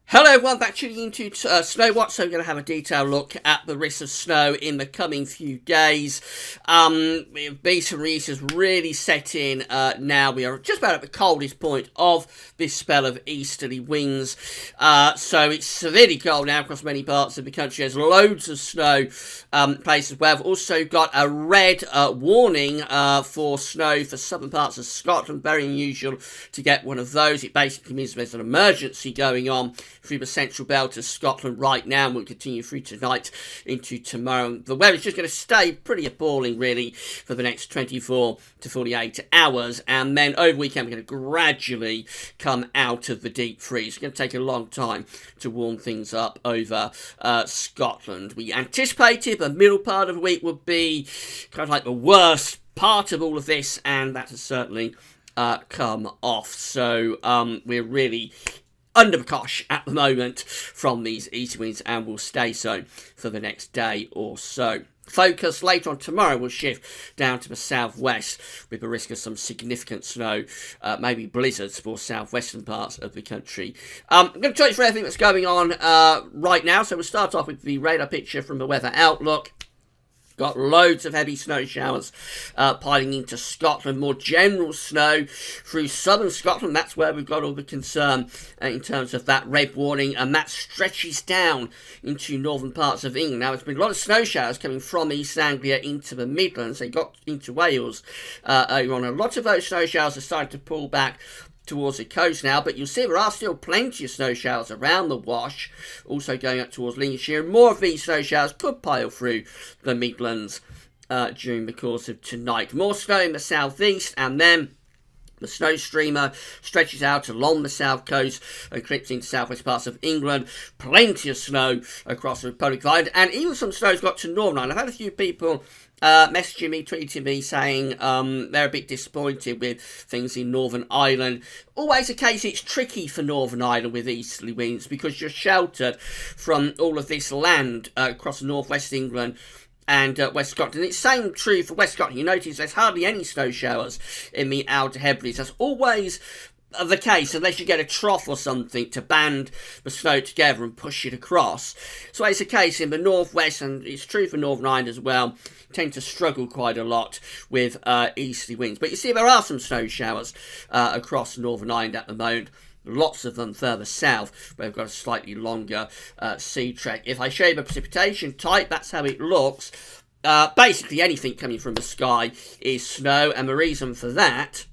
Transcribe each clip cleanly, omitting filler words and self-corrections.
Hello everyone, back tuning into Snow Watch. So we're going to have a detailed look at the risk of snow in the coming few days. Beaten Reef has really set in now. We are just about at the coldest point of this spell of easterly winds. So it's severely cold now across many parts of the country. There's loads of snow places. We've also got a red warning for snow for southern parts of Scotland. Very unusual to get one of those. It basically means there's an emergency going on through the central belt of Scotland right now, and will continue through tonight into tomorrow. The weather's just going to stay pretty appalling, really, for the next 24 to 48 hours, and then over the weekend we're going to gradually come out of the deep freeze. It's going to take a long time to warm things up over Scotland. We anticipated the middle part of the week would be kind of like the worst part of all of this, and that has certainly come off. So we're really under the cosh at the moment from these east winds, and will stay so for the next day or so. Focus later on tomorrow will shift down to the southwest with the risk of some significant snow, maybe blizzards for southwestern parts of the country. I'm going to tell you through everything that's going on right now. So we'll start off with the radar picture from the Weather Outlook. Got loads of heavy snow showers piling into Scotland. More general snow through southern Scotland. That's where we've got all the concern in terms of that red warning. And that stretches down into northern parts of England. Now, there's been a lot of snow showers coming from East Anglia into the Midlands. They got into Wales earlier on. A lot of those snow showers are starting to pull back towards the coast now, but you'll see there are still plenty of snow showers around the Wash, also going up towards Lincolnshire. More of these snow showers could pile through the Midlands during the course of tonight. More snow in the southeast, and then the snow streamer stretches out along the south coast and clips into southwest parts of England. Plenty of snow across the Republic of Ireland, and even some snow's got to Northern Ireland. I've had a few people messaging me, tweeting me, saying they're a bit disappointed with things in Northern Ireland. Always the case, it's tricky for Northern Ireland with easterly winds because you're sheltered from all of this land across northwest England and West Scotland. It's the same true for West Scotland. You notice there's hardly any snow showers in the Outer Hebrides. That's always the case, unless you get a trough or something to band the snow together and push it across. So it's the case in the northwest, and it's true for Northern Ireland as well, tend to struggle quite a lot with easterly winds. But you see there are some snow showers across Northern Ireland at the moment. Lots of them further south, where we've got a slightly longer sea trek. If I show you the precipitation type, that's how it looks. Basically anything coming from the sky is snow, and the reason for that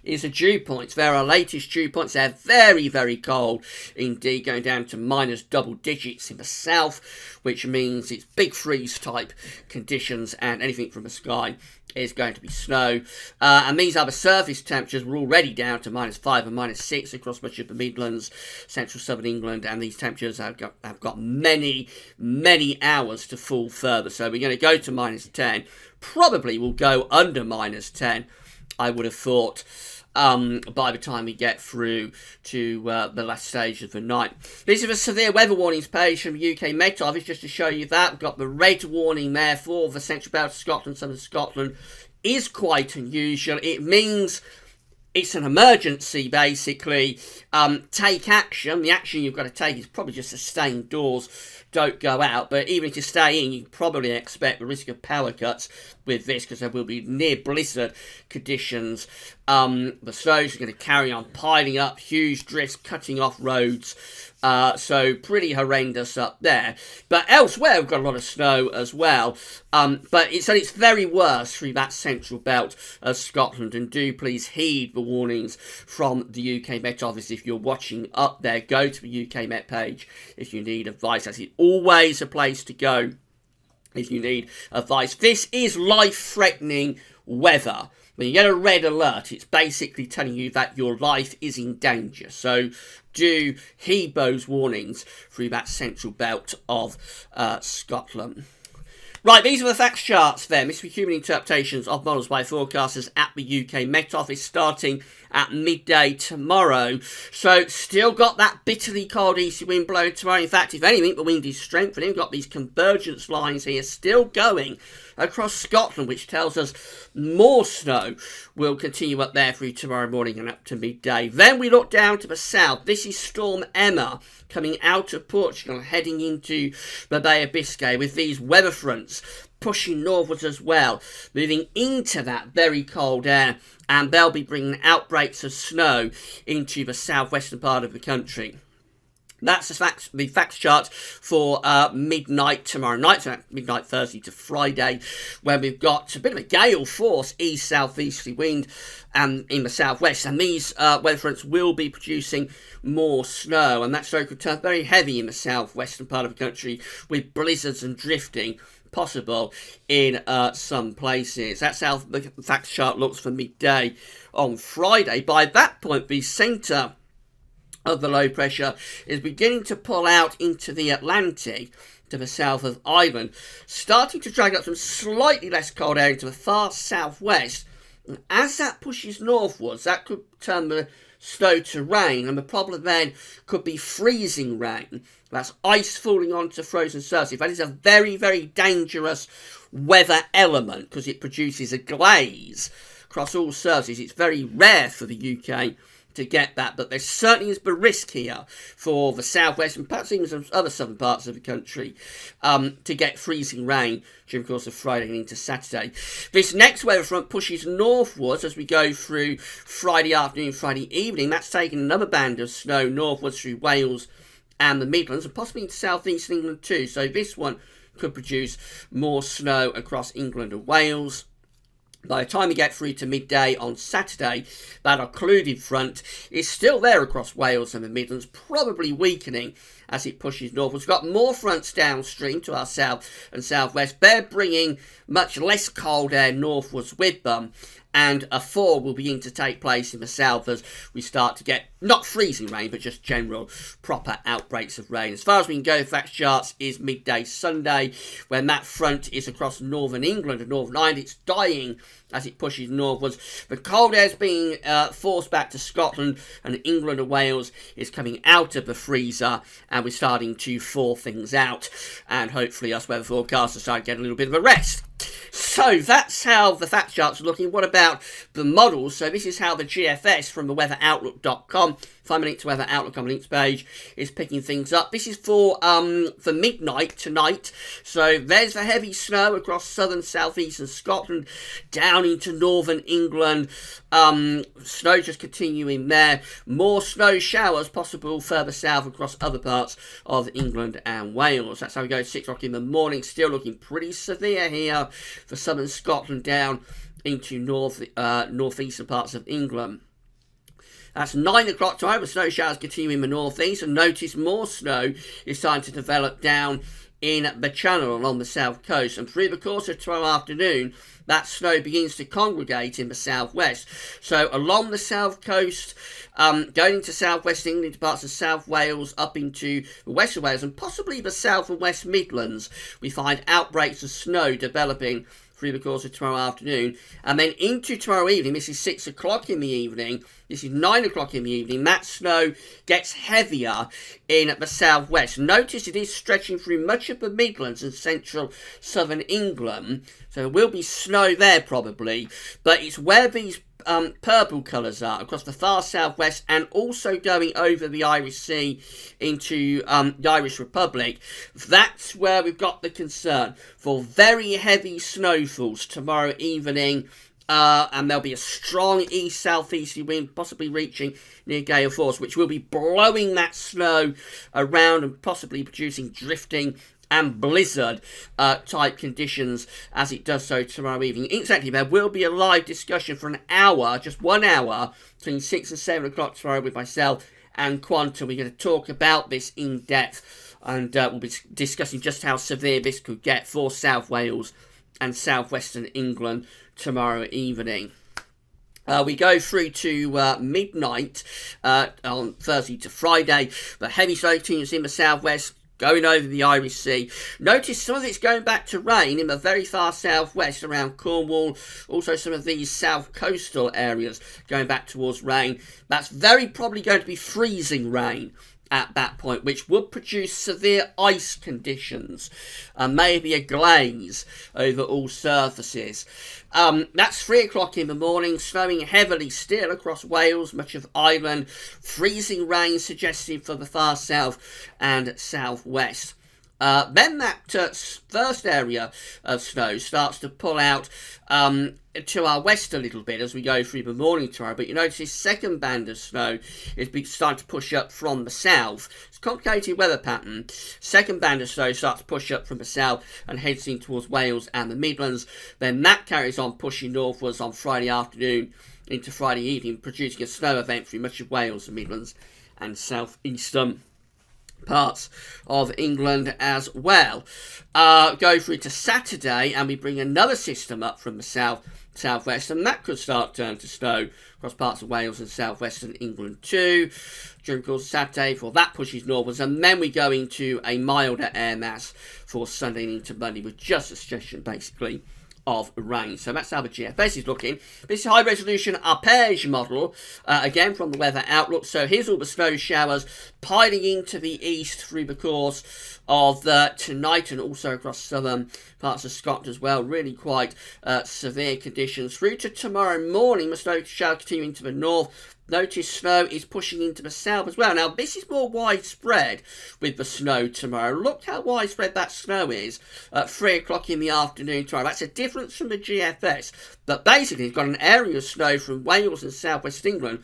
is the dew points. There are latest dew points. They're very, very cold indeed, going down to minus double digits in the south, which means it's big freeze type conditions, and anything from the sky is going to be snow. And these other surface temperatures were already down to -5 and -6 across much of the Midlands, central southern England, and these temperatures have got many, many hours to fall further. So we're going to go to -10. Probably will go under -10, I would have thought, by the time we get through to the last stage of the night. This is a severe weather warnings page from UK Met Office, just to show you that. We've got the red warning there for the central belt of Scotland. Southern Scotland is quite unusual. It means it's an emergency, basically. Take action. The action you've got to take is probably just to stay indoors. Don't go out. But even if you stay in, you can probably expect the risk of power cuts with this, because there will be near blizzard conditions. The snow's going to carry on piling up, huge drifts cutting off roads. So pretty horrendous up there. But elsewhere we've got a lot of snow as well. But it's very worse through that central belt of Scotland. And do please heed the warnings from the UK Met Office. If you're watching up there, go to the UK Met page if you need advice. That's always a place to go if you need advice. This is life-threatening weather. When you get a red alert, it's basically telling you that your life is in danger. So do heed those warnings through that central belt of Scotland. Right, these are the facts charts then. This is human interpretations of models by forecasters at the UK Met Office, starting at midday tomorrow. So still got that bitterly cold easterly wind blowing tomorrow. In fact, if anything, the wind is strengthening. We've got these convergence lines here still going across Scotland, which tells us more snow will continue up there through tomorrow morning and up to midday. Then we look down to the south. This is Storm Emma coming out of Portugal, heading into the Bay of Biscay with these weather fronts pushing northwards as well, moving into that very cold air, and they'll be bringing outbreaks of snow into the southwestern part of the country. That's the facts chart for midnight tomorrow night, so midnight Thursday to Friday, where we've got a bit of a gale force east-southeasterly wind in the southwest, and these weather fronts will be producing more snow, and that snow could turn very heavy in the southwestern part of the country, with blizzards and drifting possible in some places. That's how the facts chart looks for midday on Friday. By that point, the centre of the low pressure is beginning to pull out into the Atlantic to the south of Ireland, starting to drag up some slightly less cold air into the far southwest. And as that pushes northwards, that could turn the snow to rain, and the problem then could be freezing rain. That's ice falling onto frozen surfaces. That is a very, very dangerous weather element because it produces a glaze across all surfaces. It's very rare for the UK to get that, but there certainly is the risk here for the southwest and perhaps even some other southern parts of the country to get freezing rain during the course of Friday and into Saturday. This next weather front pushes northwards as we go through Friday afternoon, Friday evening. That's taking another band of snow northwards through Wales and the Midlands, and possibly into southeast England too. So this one could produce more snow across England and Wales. By the time we get through to midday on Saturday, that occluded front is still there across Wales and the Midlands, probably weakening as it pushes northwards. We've got more fronts downstream to our south and southwest. They're bringing much less cold air northwards with them, and a thaw will begin to take place in the south as we start to get not freezing rain, but just general proper outbreaks of rain. As far as we can go, facts charts is midday Sunday, when that front is across northern England and Northern Ireland. It's dying as it pushes northwards. The cold air is being forced back to Scotland, and England and Wales is coming out of the freezer, and we're starting to thaw things out, and hopefully us weather forecasters start to get a little bit of a rest. So that's how the fact charts are looking. What about the models? So this is how the GFS from the weatheroutlook.com, if I'm a link to Weather Outlook on the links page, is picking things up. This is for midnight tonight. So there's the heavy snow across southern, southeastern Scotland, down into northern England. Snow just continuing there. More snow showers possible further south across other parts of England and Wales. That's how we go 6 o'clock in the morning. Still looking pretty severe here for southern Scotland down into northeastern parts of England. That's 9 o'clock tomorrow. The snow showers continue in the northeast, and notice more snow is starting to develop down in the Channel along the south coast. And through the course of tomorrow afternoon, that snow begins to congregate in the southwest. So along the south coast, going into southwest England, into parts of South Wales, up into the west of Wales, and possibly the south and west Midlands, we find outbreaks of snow developing through the course of tomorrow afternoon. And then into tomorrow evening, this is 6 o'clock in the evening, this is 9 o'clock in the evening, that snow gets heavier in the southwest. Notice it is stretching through much of the Midlands and central southern England, so there will be snow there probably, but it's where these purple colours are across the far southwest, and also going over the Irish Sea into the Irish Republic. That's where we've got the concern for very heavy snowfalls tomorrow evening, and there'll be a strong east-southeasterly wind, possibly reaching near gale force, which will be blowing that snow around and possibly producing drifting and blizzard type conditions as it does so tomorrow evening. Incidentally, there will be a live discussion for an hour, just 1 hour, between 6 and 7 o'clock tomorrow with myself and Quantum. We're going to talk about this in depth, and we'll be discussing just how severe this could get for South Wales and southwestern England tomorrow evening. We go through to midnight on Thursday to Friday. The heavy snow continues in the southwest, going over the Irish Sea. Notice some of it's going back to rain in the very far southwest around Cornwall. Also some of these south coastal areas going back towards rain. That's very probably going to be freezing rain at that point, which would produce severe ice conditions, maybe a glaze over all surfaces. That's 3 o'clock in the morning, snowing heavily still across Wales, much of Ireland, freezing rain suggested for the far south and southwest. Then that first area of snow starts to pull out to our west a little bit as we go through the morning tomorrow. But you notice this second band of snow is starting to push up from the south. It's a complicated weather pattern. Second band of snow starts to push up from the south and heads in towards Wales and the Midlands. Then that carries on pushing northwards on Friday afternoon into Friday evening, producing a snow event through much of Wales, the Midlands and southeastern parts of England as well. Go through to Saturday and we bring another system up from the southwest, and that could start turning to snow across parts of Wales and southwestern England too during the course of Saturday, for that pushes northwards, and then we go into a milder air mass for Sunday into Monday with just a suggestion basically of rain. So that's how the GFS is looking. This is high resolution arpège model, again from the Weather Outlook. So here's all the snow showers piling into the east through the course of tonight, and also across southern parts of Scotland as well. Really quite severe conditions through to tomorrow morning. The snow showers continuing to the north. Notice snow is pushing into the south as well. Now, this is more widespread with the snow tomorrow. Look how widespread that snow is at 3 o'clock in the afternoon tomorrow. That's a difference from the GFS. But basically, it's got an area of snow from Wales and southwest England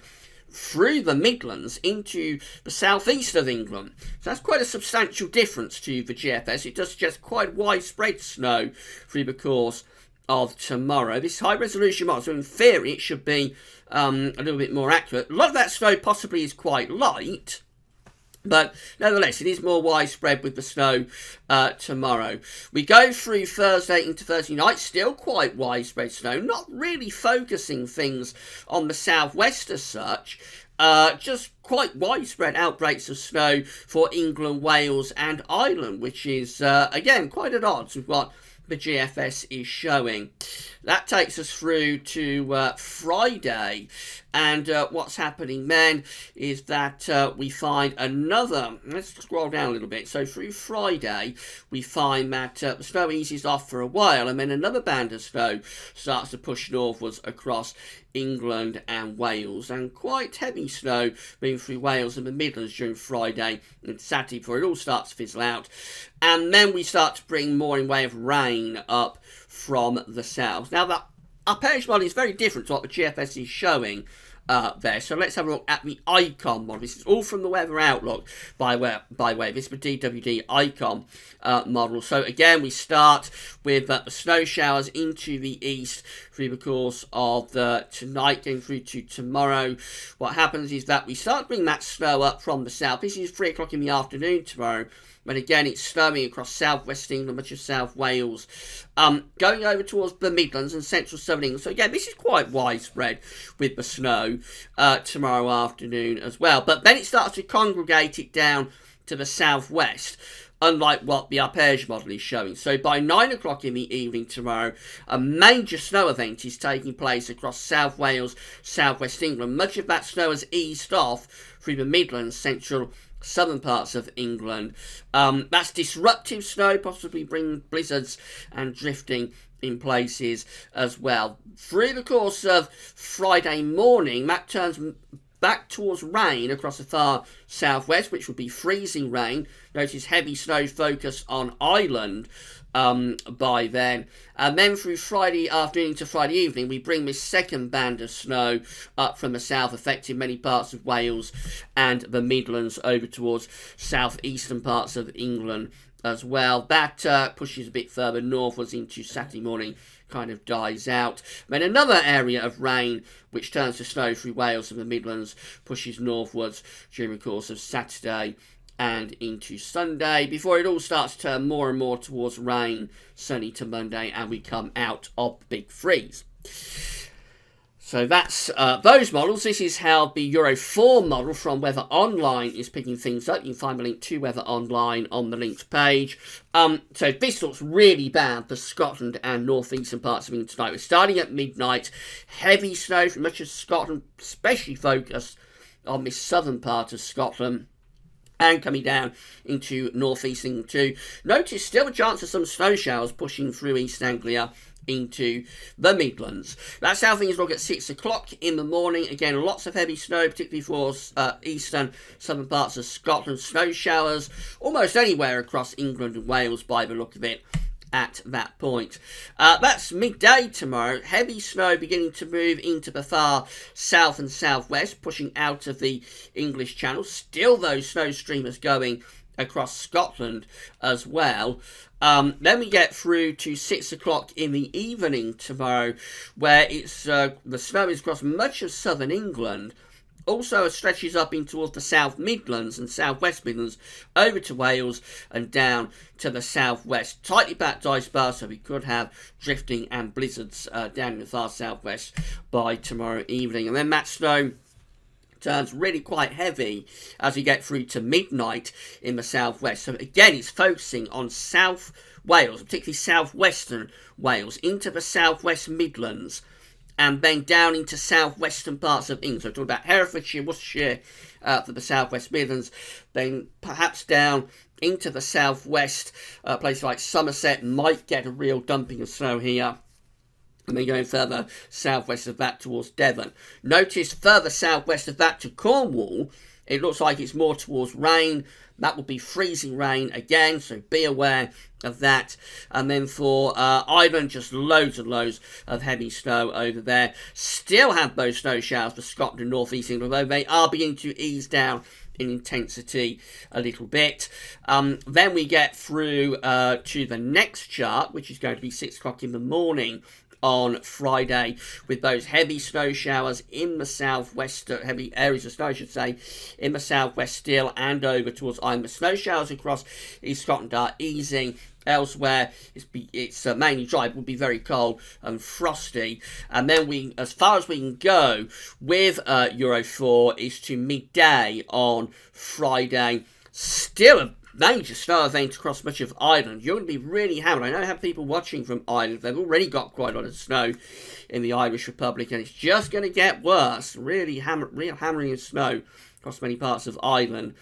through the Midlands into the southeast of England. So that's quite a substantial difference to the GFS. It does suggest quite widespread snow through the course of tomorrow. This high resolution model, so in theory it should be a little bit more accurate. A lot of that snow possibly is quite light, but nevertheless it is more widespread with the snow tomorrow. We go through Thursday into Thursday night, still quite widespread snow, not really focusing things on the southwest as such. Just quite widespread outbreaks of snow for England, Wales and Ireland, which is again quite at odds with what the GFS is showing. That takes us through to Friday, and what's happening then is that we find another, let's scroll down a little bit, so through Friday we find that the snow eases off for a while, and then another band of snow starts to push northwards across England and Wales, and quite heavy snow moving through Wales and the Midlands during Friday and Saturday before it all starts to fizzle out. And then we start to bring more in way of rain up from the south. Now that arpège model is very different to what the GFS is showing there. So let's have a look at the ICOM model. This is all from the Weather Outlook by way. This is the DWD ICOM model. So again, we start with the snow showers into the east through the course of tonight going through to tomorrow. What happens is that we start bringing that snow up from the south. This is 3 o'clock in the afternoon tomorrow. But again, it's snowing across southwest England, much of South Wales, going over towards the Midlands and central southern England. So again, this is quite widespread with the snow tomorrow afternoon as well. But then it starts to congregate it down to the southwest, unlike what the arpège model is showing. So by 9 o'clock in the evening tomorrow, a major snow event is taking place across South Wales, southwest England. Much of that snow has eased off through the Midlands, central southern parts of England. That's disruptive snow, possibly bringing blizzards and drifting in places as well. Through the course of Friday morning, that turns back towards rain across the far southwest, which would be freezing rain. Notice heavy snow focus on Ireland by then. And then through Friday afternoon to Friday evening, we bring this second band of snow up from the south, affecting many parts of Wales and the Midlands over towards southeastern parts of England as well. That pushes a bit further northwards into Saturday morning, kind of dies out. Then another area of rain which turns to snow through Wales and the Midlands pushes northwards during the course of Saturday and into Sunday, before it all starts to turn more and more towards rain, sunny to Monday, and we come out of the big freeze. So that's those models. This is how the Euro 4 model from Weather Online is picking things up. You can find the link to Weather Online on the links page. So this looks really bad for Scotland and northeastern parts of England tonight. We're starting at midnight. Heavy snow for much of Scotland, especially focused on this southern part of Scotland. And coming down into northeast England too. Notice still a chance of some snow showers pushing through East Anglia into the Midlands. That's how things look at 6 o'clock in the morning. Again, lots of heavy snow, particularly for eastern, southern parts of Scotland. Snow showers almost anywhere across England and Wales by the look of it at that point. That's midday tomorrow. Heavy snow beginning to move into the far south and southwest, pushing out of the English Channel. Still those snow streamers going across Scotland as well. Then we get through to 6 o'clock in the evening tomorrow, where it's the snow is across much of southern England. Also stretches up in towards the South Midlands and South West Midlands, over to Wales and down to the southwest. Tightly packed ice bars, so we could have drifting and blizzards down in the far southwest by tomorrow evening. And then that snow turns really quite heavy as we get through to midnight in the southwest. So again, it's focusing on South Wales, particularly southwestern Wales, into the southwest Midlands, and then down into southwestern parts of England. So we're talking about Herefordshire, Worcestershire for the southwest Midlands, then perhaps down into the southwest, places like Somerset might get a real dumping of snow here. And then going further southwest of that towards Devon. Notice further southwest of that to Cornwall, it looks like it's more towards rain. That will be freezing rain again, so be aware of that. And then for Ireland, just loads and loads of heavy snow over there. Still have those snow showers for Scotland and North East England, although they are beginning to ease down in intensity a little bit. Then we get through to the next chart, which is going to be 6 o'clock in the morning on Friday, with those heavy snow showers in the southwest, heavy areas of snow, I should say, in the southwest still, and over towards Ireland. The snow showers across East Scotland are easing. Elsewhere, it's mainly dry. It will be very cold and frosty. And then we, as far as we can go with Euro 4, is to midday on Friday. Still a major snow event across much of Ireland. You're going to be really hammered. I know I have people watching from Ireland. They've already got quite a lot of snow in the Irish Republic, and it's just going to get worse. Real hammering of snow across many parts of Ireland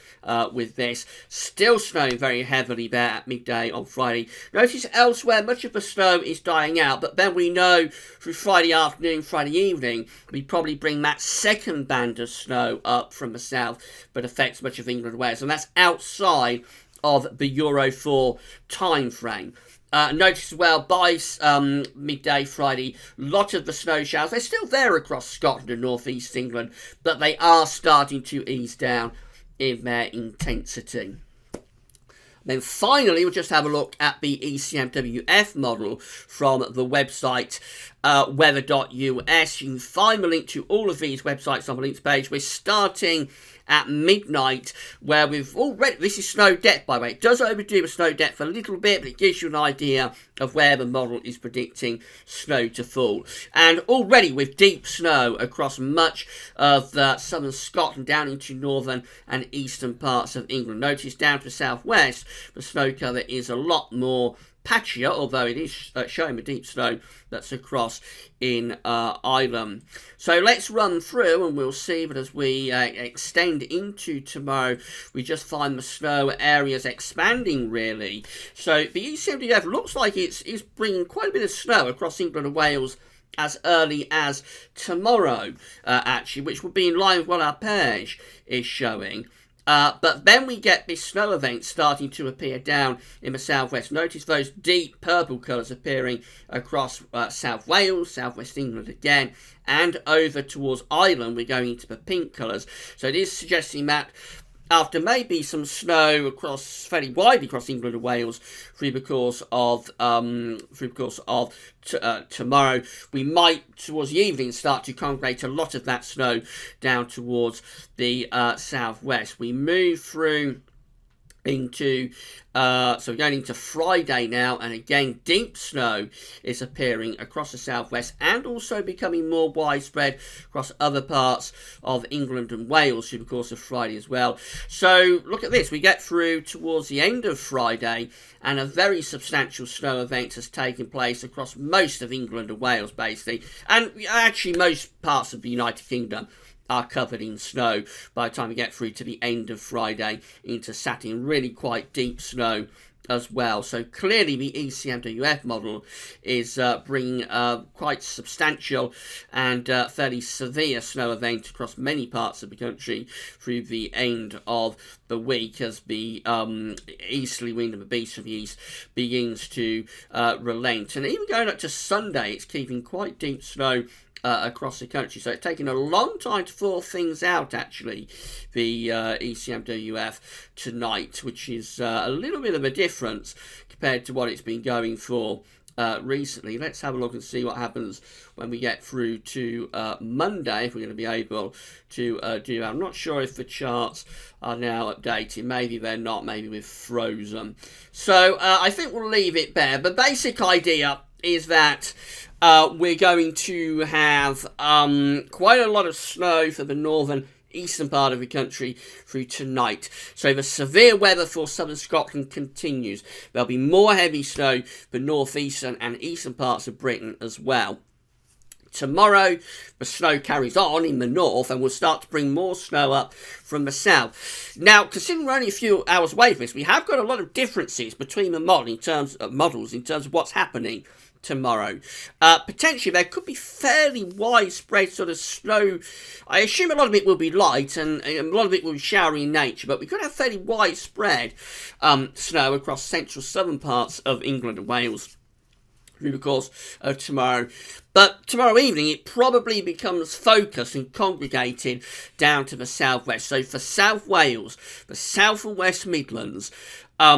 with this. Still snowing very heavily there at midday on Friday. Notice elsewhere, much of the snow is dying out, but then we know through Friday afternoon, Friday evening, we probably bring that second band of snow up from the south, but affects much of England and Wales, and that's outside of the Euro 4 time frame. Notice as well, by midday Friday, a lot of the snow showers, they're still there across Scotland and North East England, but they are starting to ease down in their intensity. Then finally, we'll just have a look at the ECMWF model from the website weather.us. You can find the link to all of these websites on the links page. We're starting at midnight, where we've already, this is snow depth by the way, it does overdo the snow depth a little bit, but it gives you an idea of where the model is predicting snow to fall. And already with deep snow across much of southern Scotland down into northern and eastern parts of England. Notice down to southwest, the snow cover is a lot more patchier, although it is showing the deep snow that's across in Ireland. So let's run through and we'll see that as we extend into tomorrow, we just find the snow areas expanding really. So the ECMWF looks like it's bringing quite a bit of snow across England and Wales as early as tomorrow, actually, which will be in line with what our page is showing. But then we get this snow event starting to appear down in the southwest. Notice those deep purple colours appearing across South Wales, southwest England again, and over towards Ireland. We're going into the pink colours. So it is suggesting that after maybe some snow across fairly widely across England and Wales through the course of tomorrow, we might towards the evening start to congregate a lot of that snow down towards the southwest. We move through into so we're going into Friday now, and again deep snow is appearing across the southwest and also becoming more widespread across other parts of England and Wales through the course of Friday as well. So look at this, we get through towards the end of Friday and a very substantial snow event has taken place across most of England and Wales basically, and actually most parts of the United Kingdom are covered in snow by the time we get through to the end of Friday into Saturday, and really quite deep snow as well. So clearly the ECMWF model is bringing quite substantial and fairly severe snow event across many parts of the country through the end of the week as the easterly wind of the beast from the east begins to relent. And even going up to Sunday, it's keeping quite deep snow across the country. So it's taken a long time to thaw things out, actually, the ECMWF tonight, which is a little bit of a difference compared to what it's been going for recently. Let's have a look and see what happens when we get through to Monday, if we're going to be able to do that. I'm not sure if the charts are now updated. Maybe they're not. Maybe we've frozen. So I think we'll leave it there. The basic idea is that we're going to have quite a lot of snow for the northern eastern part of the country through tonight. So the severe weather for southern Scotland continues. There'll be more heavy snow for northeastern and eastern parts of Britain as well. Tomorrow, the snow carries on in the north and will start to bring more snow up from the south. Now, considering we're only a few hours away from this, we have got a lot of differences between the models in terms of what's happening tomorrow. Potentially there could be fairly widespread sort of snow. I assume a lot of it will be light and a lot of it will be showery in nature, but we could have fairly widespread snow across central southern parts of England and Wales through the course of tomorrow. But tomorrow evening it probably becomes focused and congregated down to the southwest. So for South Wales, the South and West Midlands,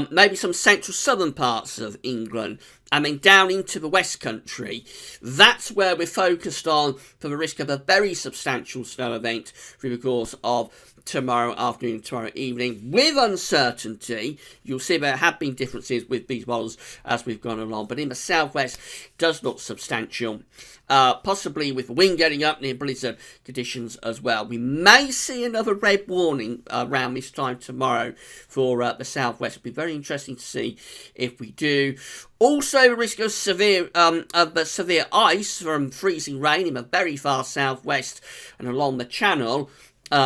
maybe some central southern parts of England, and then down into the West Country. That's where we're focused on for the risk of a very substantial snow event through the course of tomorrow afternoon, tomorrow evening. With uncertainty, you'll see there have been differences with these models as we've gone along, but in the southwest, it does look substantial. Possibly with the wind getting up near blizzard conditions as well. We may see another red warning around this time tomorrow for the southwest. It'll be very interesting to see if we do. Also, the risk of severe ice from freezing rain in the very far southwest and along the Channel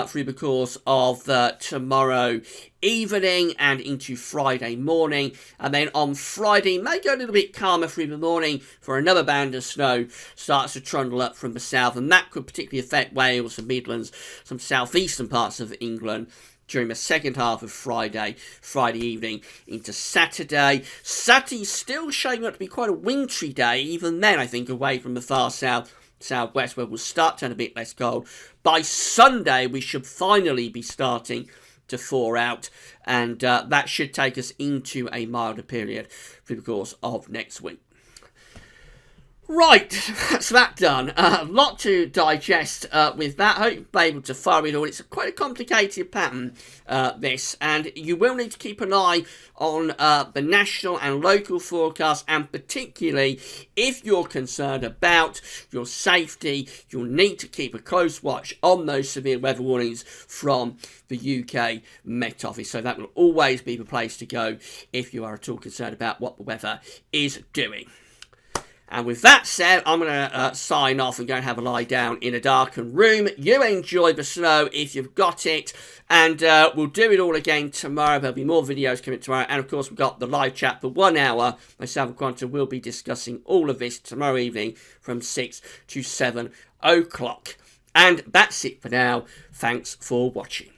through the course of tomorrow evening and into Friday morning. And then on Friday, may go a little bit calmer through the morning for another band of snow starts to trundle up from the south. And that could particularly affect Wales and Midlands, some southeastern parts of England during the second half of Friday evening into Saturday. Saturday's still shaping up to be quite a wintry day, even then, I think, away from the far southwest, where we'll start turning a bit less cold. By Sunday, we should finally be starting to thaw out, and that should take us into a milder period through the course of next week. Right, that's that done. A lot to digest with that. I hope you'll be able to follow it all. It's quite a complicated pattern, this, and you will need to keep an eye on the national and local forecasts, and particularly if you're concerned about your safety, you'll need to keep a close watch on those severe weather warnings from the UK Met Office. So that will always be the place to go if you are at all concerned about what the weather is doing. And with that said, I'm going to sign off and go and have a lie down in a darkened room. You enjoy the snow if you've got it. And we'll do it all again tomorrow. There'll be more videos coming tomorrow. And of course, we've got the live chat for 1 hour. Myself and Quantum will be discussing all of this tomorrow evening from 6 to 7 o'clock. And that's it for now. Thanks for watching.